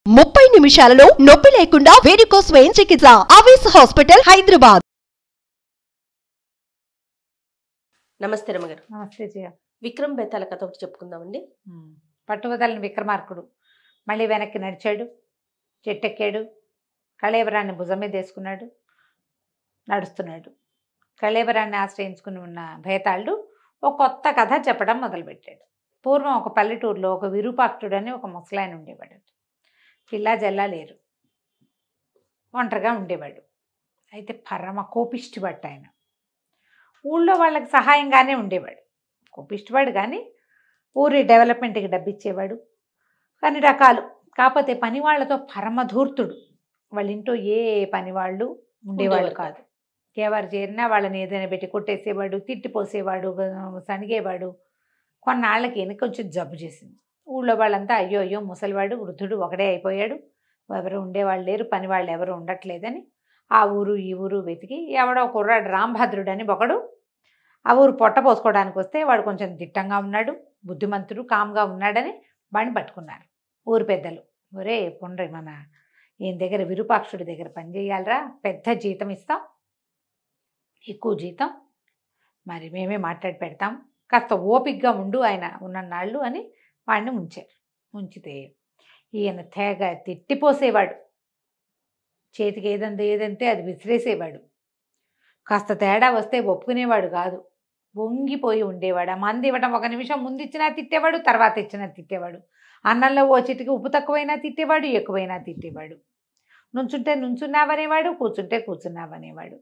30 నిమిషాలలో నొప్పి లేకుండా వేడికోస్ స్వయం చికిత్స ఆవేశ హాస్పిటల్ హైదరాబాద్. నమస్తే రమగారు. నమస్తే జయ. విక్రమ్ బేతాల కథ ఒకటి చెప్పుకుందామండి. పట్టువదలని విక్రమార్కుడు మళ్ళీ వెనక్కి నడిచాడు, చెట్టెక్కాడు, కళేబరాన్ని భుజం మీద వేసుకున్నాడు, నడుస్తున్నాడు. కళేబరాన్ని ఆశ్రయించుకుని ఉన్న భేతాళుడు ఒక కొత్త కథ చెప్పడం మొదలుపెట్టాడు. పూర్వం ఒక పల్లెటూరులో ఒక విరూపాక్షుడు అని ఒక ముసలాయన ఉండేవాడు. పిల్లా జల్లా లేరు, ఒంటరిగా ఉండేవాడు. అయితే పరమ కోపిష్టివాడు ఆయన. ఊళ్ళో వాళ్ళకి సహాయంగానే ఉండేవాడు. కోపిష్టివాడు కానీ ఊరి డెవలప్మెంట్కి డబ్బిచ్చేవాడు, అన్ని రకాలు. కాకపోతే పని వాళ్ళతో పరమధూర్తుడు. వాళ్ళ ఇంట్లో ఏ పని వాళ్ళు ఉండేవాళ్ళు కాదు. ఎవరు చేరినా వాళ్ళని ఏదైనా పెట్టి కొట్టేసేవాడు, తిట్టిపోసేవాడు, సనిగేవాడు. కొన్నాళ్ళకి ఈయన కొంచెం జబ్బు చేసింది. ఊళ్ళో వాళ్ళంతా అయ్యో అయ్యో ముసలివాడు వృద్ధుడు ఒకడే అయిపోయాడు, ఎవరు ఉండేవాళ్ళు లేరు, పని వాళ్ళు ఎవరు ఉండట్లేదని ఆ ఊరు ఈ ఊరు వెతికి ఎవడో కుర్రాడు రాంభద్రుడు అని ఒకడు ఆ ఊరు పొట్ట పోసుకోవడానికి వస్తే వాడు కొంచెం దిట్టంగా ఉన్నాడు, బుద్ధిమంతుడు, కామ్గా ఉన్నాడని వాడిని పట్టుకున్నారు ఊరు పెద్దలు. ఒరే పొండ్రి, మన ఈయన దగ్గర విరూపాక్షుడి దగ్గర పని చేయాలరా, పెద్ద జీతం ఇస్తాం, ఎక్కువ జీతం, మరి మేమే మాట్లాడి పెడతాం, కాస్త ఓపికగా ఉండు ఆయన ఉన్నన్నాళ్ళు అని వాడిని ఉంచారు. ఉంచితే ఈయన తెగ తిట్టిపోసేవాడు, చేతికి ఏదంటే అది విసిరేసేవాడు. కాస్త తేడా వస్తే ఒప్పుకునేవాడు కాదు, వంగిపోయి ఉండేవాడు. ఆ మంది ఇవ్వడం ఒక నిమిషం ముందు ఇచ్చినా తిట్టేవాడు, తర్వాత ఇచ్చినా తిట్టేవాడు. అన్నంలో ఓ చిటికి ఉప్పు తక్కువైనా తిట్టేవాడు, ఎక్కువైనా తిట్టేవాడు. నుంచుంటే నుంచున్నావనేవాడు, కూర్చుంటే కూర్చున్నావనేవాడు.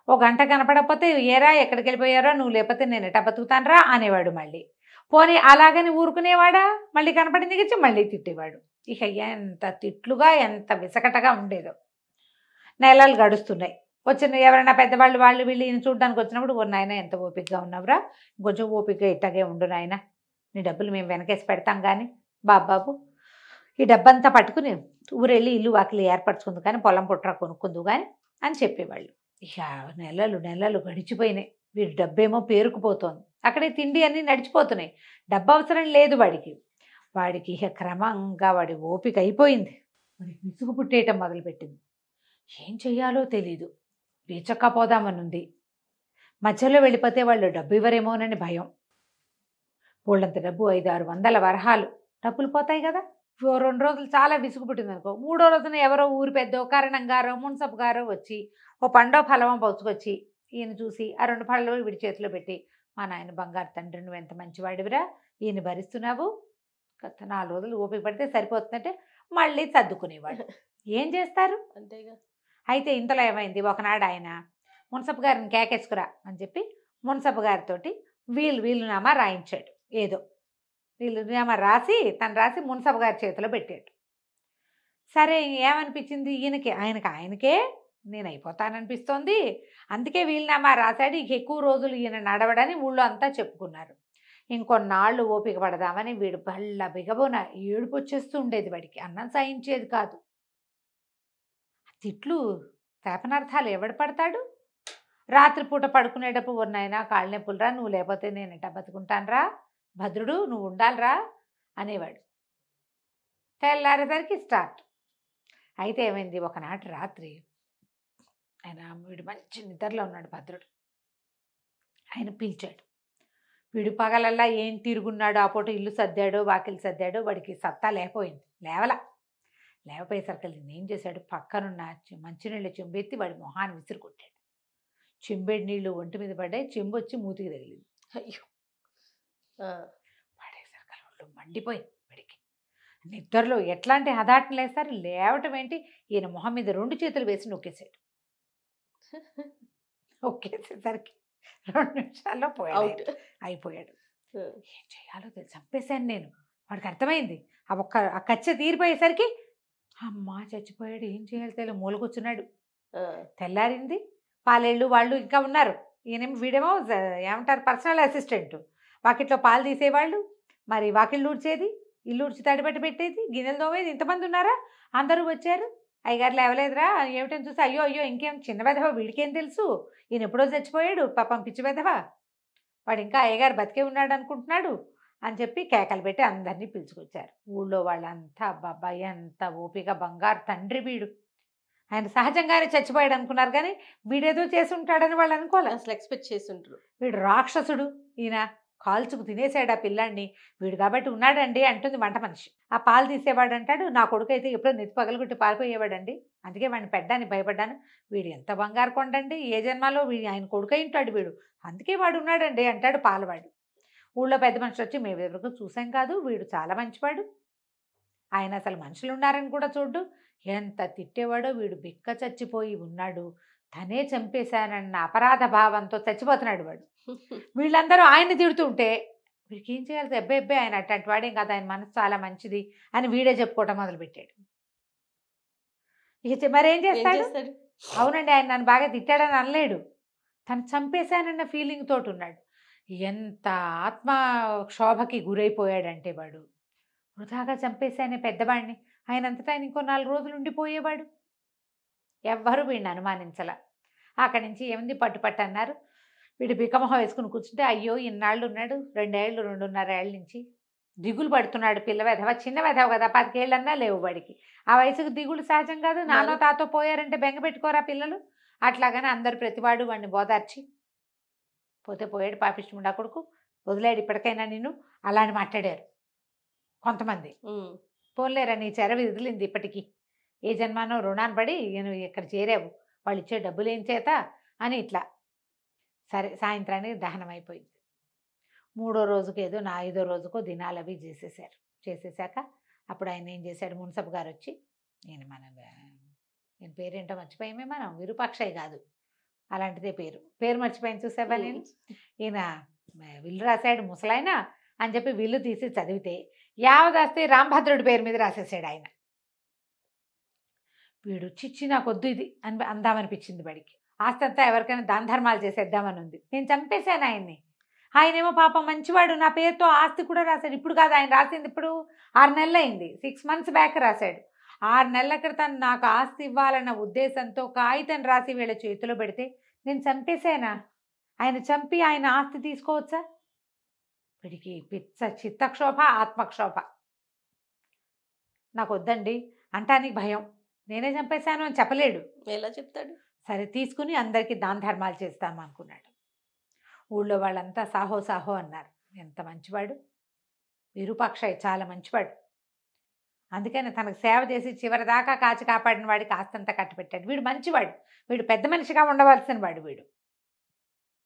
ఓ గంట కనపడకపోతే ఏరా ఎక్కడికి వెళ్ళిపోయారో, నువ్వు లేకపోతే నేను ఎటా బతుకుతానరా అనేవాడు. మళ్ళీ పోనీ అలాగని ఊరుకునేవాడా, మళ్ళీ కనపడింది ఇచ్చి మళ్ళీ తిట్టేవాడు. ఇక ఎంత తిట్లుగా ఎంత విసకటగా ఉండేదో. నెలలు గడుస్తున్నాయి. వచ్చిన ఎవరైనా పెద్దవాళ్ళు వాళ్ళు వీళ్ళు ఈయన చూడడానికి వచ్చినప్పుడు, ఓ నాయన ఎంత ఓపికగా ఉన్నావురా, కొంచెం ఓపికగా ఇట్టగే ఉండు నాయన, నీ డబ్బులు మేము వెనకేసి పెడతాం కానీ బాబాబు, ఈ డబ్బంతా పట్టుకుని ఊరెళ్ళి ఇల్లు వాకిలి ఏర్పరచుకుందు కానీ పొలం పుట్ర కొనుక్కుందు కానీ అని చెప్పేవాళ్ళు. ఇక నెలలు గడిచిపోయినాయి. వీడి డబ్బేమో పేరుకుపోతోంది, అక్కడే తిండి అన్నీ నడిచిపోతున్నాయి, డబ్బు అవసరం లేదు వాడికి ఇక క్రమంగా వాడి ఓపిక అయిపోయింది. వాడికి విసుగు పుట్టేయటం మొదలుపెట్టింది. ఏం చెయ్యాలో తెలీదు, పోదామనుంది. మధ్యలో వెళ్ళిపోతే వాళ్ళు డబ్బు ఇవ్వరేమోనని భయం. వాళ్ళంత డబ్బు 500-600 వరహాలు డబ్బులు పోతాయి కదా. 2 రోజులు చాలా విసుగు పుట్టింది అనుకో, 3వ రోజున ఎవరో ఊరి పెద్ద కారణం గారో మున్సబ్ గారో వచ్చి ఓ పండో ఫలమో పౌచుకొచ్చి ఈయన చూసి ఆ 2 పళ్ళు వీడి చేతిలో పెట్టి, మా నాయన బంగారు తండ్రి, నువ్వు ఎంత మంచివాడివిరా, ఈయన భరిస్తున్నావు, 4 రోజులు ఓపిక పడితే సరిపోతుందంటే మళ్ళీ సర్దుకునేవాడు. ఏం చేస్తారు అంతేగా. అయితే ఇంతలో ఏమైంది, ఒకనాడు ఆయన మున్సబ్ గారిని కేకేసుకురా అని చెప్పి మున్సబ్ గారితో వీలునామా రాయించాడు. ఏదో వీలునామా రాసి మున్సబ్ గారి చేతిలో పెట్టాడు. సరే, ఏమనిపించింది ఆయనకే నేను అయిపోతాననిపిస్తోంది, అందుకే వీలునామా రాశాడు. ఇక ఎక్కువ రోజులు ఈయన నడవడని ఊళ్ళో అంతా చెప్పుకున్నారు. ఇంకొన్నాళ్ళు ఓపిక పడదామని వీడు బళ్ళ బిగబోన ఏడుపు వచ్చేస్తూ ఉండేది. వాడికి అన్నం సాయించేది కాదు. తిట్లు శాపనార్థాలు ఎవడు పడతాడు. రాత్రిపూట పడుకునేటప్పుడు, ఉన్నాయినా కాళ్ళ నొప్పులురా, నువ్వు లేకపోతే నేను ఎట్టా బతుకుంటానరా, భద్రుడు నువ్వు ఉండాలిరా అనేవాడు. తెల్లారేసరికి స్టార్ట్. అయితే ఏమైంది, ఒకనాటి రాత్రి వీడు మంచి నిద్రలో ఉన్నాడు భద్రుడు. ఆయన పిలిచాడు. వీడు పగలల్లా ఏం తిరుగున్నాడు, ఆ పూట ఇల్లు సర్దాడో వాకిలు సర్దాడో వాడికి సత్తా లేకపోయింది. లేకపోయేసరికి ఏం చేశాడు, పక్కనున్న మంచినీళ్ళు చెంబెత్తి వాడి మొహాన్ని విసిరుకొట్టాడు. చెంబేడి నీళ్ళు ఒంటి మీద పడ్డాయి, చెంబు వచ్చి మూతికి తగిలింది. అయ్యో, పడేసరికి ఒళ్ళు మండిపోయింది వాడికి. నిద్రలో ఎట్లాంటి హదాటం లేస్తారు, లేవటం ఏంటి, ఈయన మొహం మీద 2 చేతులు వేసి నొక్కేసాడు. నొక్కేసేసరికి 2 నిమిషాల్లో అయిపోయాడు. ఏం చేయాలో తెలిసి చంపేశాను నేను. వాడికి అర్థమైంది. ఆ కచ్చ తీరిపోయేసరికి అమ్మా చచ్చిపోయాడు, ఏం చేయాలి తెలియదు, మూలకొచ్చున్నాడు. తెల్లారింది. పాలేళ్ళు వాళ్ళు ఇంకా ఉన్నారు. వీడేమో ఏమంటారు, పర్సనల్ అసిస్టెంట్. వాకిట్లో పాలు తీసేవాళ్ళు, మరి వాకిళ్ళు ఊడ్చేది, ఇల్లు ఊడ్చి తడిబట్టి పెట్టేది, గిన్నెలు తోమేది, ఇంతమంది ఉన్నారా, అందరూ వచ్చారు. అయ్యగారు లేవలేదురా ఏమిటని చూసి, అయ్యో ఇంకేం చిన్న వెధవ, వీడికేం తెలుసు, ఈయన ఎప్పుడో చచ్చిపోయాడు, పాపం పిచ్చి వెధవ, వాడు ఇంకా అయ్యగారు బతికే ఉన్నాడు అనుకుంటున్నాడు అని చెప్పి కేకలు పెట్టి అందరినీ పిలుచుకొచ్చారు. ఊళ్ళో వాళ్ళంతా అబ్బాబ్బా ఎంత ఓపిక, బంగారు తండ్రి వీడు, ఆయన సహజంగానే చచ్చిపోయాడు అనుకున్నారు, కానీ వీడేదో చేసి ఉంటాడని వాళ్ళు అనుకోవాలి. అసలు ఎక్స్పెక్ట్ చేసి ఉంటారు. వీడు రాక్షసుడు, ఈయన కాల్చుకు తినేసాడు ఆ పిల్లాడిని, వీడు కాబట్టి ఉన్నాడండి అంటుంది వంట మనిషి. ఆ పాలు తీసేవాడు అంటాడు, నా కొడుకు అయితే ఎప్పుడో నెత్తి పగలగొట్టి పారిపోయేవాడండి, అందుకే వాడిని పెట్టడానికి భయపడ్డాను, వీడు ఎంత బంగారు కొండండి, ఏ జన్మలో వీడు ఆయన కొడుకు అయి ఉంటాడు వీడు, అందుకే వాడు ఉన్నాడండి అంటాడు పాలవాడు. ఊళ్ళో పెద్ద మనుషులు వచ్చి మేము ఎవరికో చూసాం కాదు, వీడు చాలా మంచివాడు, ఆయన అసలు మనుషులు ఉన్నారని కూడా చూడు, ఎంత తిట్టేవాడో, వీడు బిక్క చచ్చిపోయి ఉన్నాడు, తనే చంపేశానన్న అపరాధ భావంతో చచ్చిపోతున్నాడు వాడు. వీళ్ళందరూ ఆయన్ని తిడుతూ ఉంటే వీడికి ఏం చేయాలి, ఎబ్బే ఆయన అట్లాంటి వాడేం కాదు, ఆయన మనసు చాలా మంచిది అని వీడే చెప్పుకోవటం మొదలుపెట్టాడు. ఇక మరేం చేస్తాడు? అవునండి, ఆయన నన్ను బాగా తిట్టాడని అనలేడు, తను చంపేశానన్న ఫీలింగ్ తోటి ఉన్నాడు. ఎంత ఆత్మక్షోభకి గురైపోయాడంటే వాడు, వృధాగా చంపేశానే పెద్దవాడిని, ఆయన అంతటా ఆయన ఇంకో 4 రోజులు ఉండిపోయేవాడు. ఎవ్వరూ వీడిని అనుమానించాల. అక్కడి నుంచి ఏముంది పట్టు అన్నారు. వీడు బికమొహం వేసుకుని కూర్చుంటే అయ్యో ఇన్నాళ్ళు ఉన్నాడు, 2 ఏళ్ళు 2.5 ఏళ్ళ నుంచి దిగులు పడుతున్నాడు. పిల్ల వెధవ, చిన్న వెధవ కదా, 10 ఏళ్ళన్నా లేవు వాడికి, ఆ వయసుకు దిగులు సహజం కాదు. నాన్నో తాతో పోయారంటే బెంగ పెట్టుకోరా పిల్లలు, అట్లాగానే అందరు ప్రతివాడు వాడిని బోదార్చి పోతే పోయాడు పాపిష్టి కొడుకు, వదిలేడు ఇప్పటికైనా నిన్ను, అలా అని మాట్లాడారు కొంతమంది. పోన్లేరా నీ చెర విదిలింది ఇప్పటికీ, ఏ జన్మానో రుణాన్ని పడి నువ్వు ఇక్కడ చేరావు, వాళ్ళు ఇచ్చే డబ్బులు ఏం చేత అని ఇట్లా. సరే సాయంత్రానికి దహనం అయిపోయింది. 3వ రోజుకు ఏదో 5వ రోజుకో దినాలు అవి చేసేసాక అప్పుడు ఆయన ఏం చేశాడు, మున్సబ్ గారు వచ్చి, నేను పేరేంటో మర్చిపోయామే, మనం విరూపాక్షయ్య కాదు అలాంటిదే పేరు మర్చిపోయాను చూసావా నేను, ఈయన విల్లు రాశాడు ముసలాయన అని చెప్పి విల్లు తీసి చదివితే యావదాస్తే రాంభద్రుడి పేరు మీద రాసేసాడు ఆయన. వీడు చిచ్చి నాకొద్దు ఇది అని అందామనిపించింది వాడికి. ఆస్తి అంతా ఎవరికైనా దాన ధర్మాలు చేసేద్దామని ఉంది. నేను చంపేశాను ఆయన్ని, ఆయనేమో పాపం మంచివాడు, నా పేరుతో ఆస్తి కూడా రాశాడు. ఇప్పుడు కాదు ఆయన రాసింది, ఇప్పుడు 6 నెలలు అయింది, 6 months బ్యాక్ రాశాడు. 6 నెలల క్రితం నాకు ఆస్తి ఇవ్వాలన్న ఉద్దేశంతో కాగితం రాసి వీళ్ళ చేతిలో పెడితే నేను చంపేశానా? ఆయన చంపి ఆయన ఆస్తి తీసుకోవచ్చా? వీడికి పిచ్చ చిత్తక్షోభ, ఆత్మక్షోభ. నాకు వద్దండి అంటానికి భయం, నేనే చంపేశాను అని చెప్పలేడు, ఎలా చెప్తాడు? సరే తీసుకుని అందరికీ దాన ధర్మాలు చేస్తాము అనుకున్నాడు. ఊళ్ళో వాళ్ళంతా సాహో సాహో అన్నారు, ఎంత మంచివాడు విరూపాక్షయ్య, చాలా మంచివాడు, అందుకని తనకు సేవ చేసి చివరిదాకా కాచి కాపాడిన వాడికి ఆస్తంతా కట్టిపెట్టాడు. వీడు మంచివాడు, వీడు పెద్ద మనిషిగా ఉండవలసిన వాడు, వీడు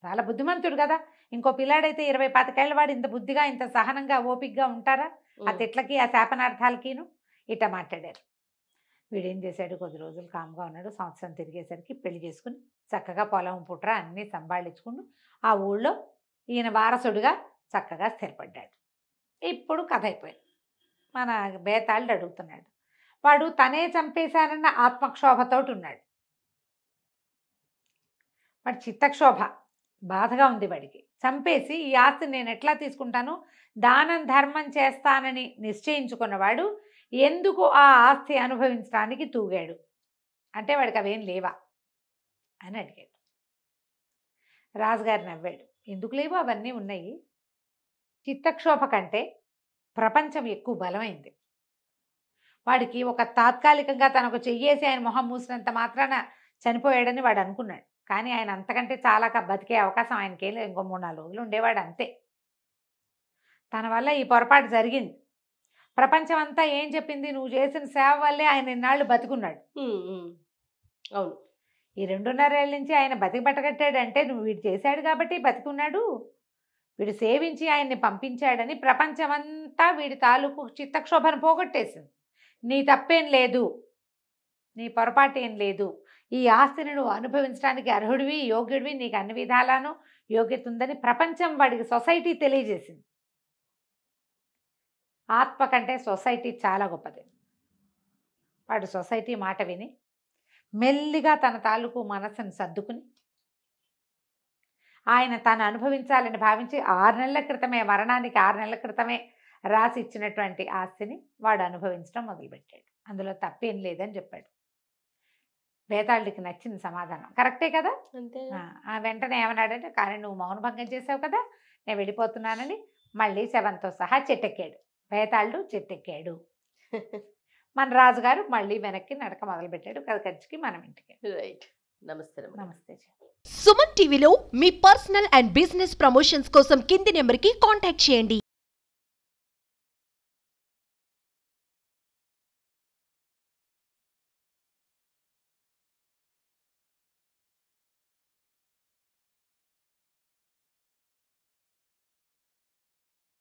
చాలా బుద్ధిమంతుడు కదా. ఇంకో పిల్లాడైతే 20-25 ఏళ్ళ వాడు ఇంత బుద్ధిగా ఇంత సహనంగా ఓపికగా ఉంటారా? ఆ తిట్లకి ఆ శాపనార్థాలకిను ఇట్లా మాట్లాడారు. వీడేం చేశాడు, కొద్ది రోజులు కామ్గా ఉన్నాడు. సంవత్సరం తిరిగేసరికి పెళ్లి చేసుకుని చక్కగా పొలం పుట్ర అన్నీ సంభాళించుకుంటూ ఆ ఊళ్ళో ఈయన వారసుడుగా చక్కగా స్థిరపడ్డాడు. ఇప్పుడు కథ అయిపోయింది. మన బేతాళుడు అడుగుతున్నాడు, వాడు తనే చంపేశానన్న ఆత్మక్షోభతోటి ఉన్నాడు. వాడి చిత్తక్షోభ బాధగా ఉంది వాడికి. చంపేసి ఈ ఆస్తిని నేను ఎట్లా తీసుకుంటాను, దానం ధర్మం చేస్తానని నిశ్చయించుకున్నవాడు ఎందుకు ఆ ఆస్తి అనుభవించడానికి తూగాడు అంటే వాడికి అవేం లేవా అని అడిగాడు. రాజుగారు నవ్వాడు, ఎందుకు లేవు, అవన్నీ ఉన్నాయి. చిత్తక్షోభ కంటే ప్రపంచం ఎక్కువ బలమైంది. వాడికి ఒక తాత్కాలికంగా తనకు చెయ్యేసి ఆయన మొహం మూసినంత మాత్రాన చనిపోయాడని వాడు అనుకున్నాడు, కానీ ఆయన అంతకంటే చాలా బతికే అవకాశం ఆయనకేం లేదు. ఇంకో 3-4 రోజులు ఉండేవాడు అంతే. తన వల్ల ఈ పొరపాటు జరిగింది. ప్రపంచం అంతా ఏం చెప్పింది, నువ్వు చేసిన సేవ వల్లే ఆయన ఇన్నాళ్ళు బతికున్నాడు. అవును, ఈ 2.5 ఏళ్ళ నుంచి ఆయన బతికి పట్టగట్టాడంటే నువ్వు వీడు చేశాడు కాబట్టి బతికున్నాడు, వీడు సేవించి ఆయన్ని పంపించాడని ప్రపంచమంతా వీడి తాలూకు చిత్తక్షోభను పోగొట్టేసింది. నీ తప్పేం లేదు, నీ పొరపాటు ఏం లేదు, ఈ ఆస్తిని నువ్వు అనుభవించడానికి అర్హుడివి, యోగ్యుడివి, నీకు అన్ని విధాలను యోగ్యత ఉందని ప్రపంచం వాడికి సొసైటీ తెలియజేసింది. ఆత్మ కంటే సొసైటీ చాలా గొప్పది. వాడు సొసైటీ మాట విని మెల్లిగా తన తాలూకు మనసును సర్దుకుని ఆయన తాను అనుభవించాలని భావించి 6 నెలల క్రితమే, మరణానికి 6 నెలల క్రితమే రాసి ఇచ్చినటువంటి ఆస్తిని వాడు అనుభవించడం మొదలుపెట్టాడు. అందులో తప్పేం లేదని చెప్పాడు. బేతాళుడికి నచ్చింది సమాధానం, కరెక్టే కదా. అంతే. వెంటనే ఏమన్నాడంటే, కానీ నువ్వు మౌనభంగం చేసావు కదా, నేను వెళ్ళిపోతున్నానని మళ్ళీ శవంతో సహా చెట్టెక్కాడు. బేతాళుడు చెట్టెక్కాడు. మన రాజుగారు మళ్ళీ వెనక్కి నడక మొదలుపెట్టాడు. కథ కంచికి మనం ఇంటికి. రైట్. నమస్తే రమ్య. నమస్తే. సుమన్ టీవీలో మీ పర్సనల్ అండ్ బిజినెస్ ప్రమోషన్స్ కోసం కింది నెంబర్కి కాంటాక్ట్ చేయండి.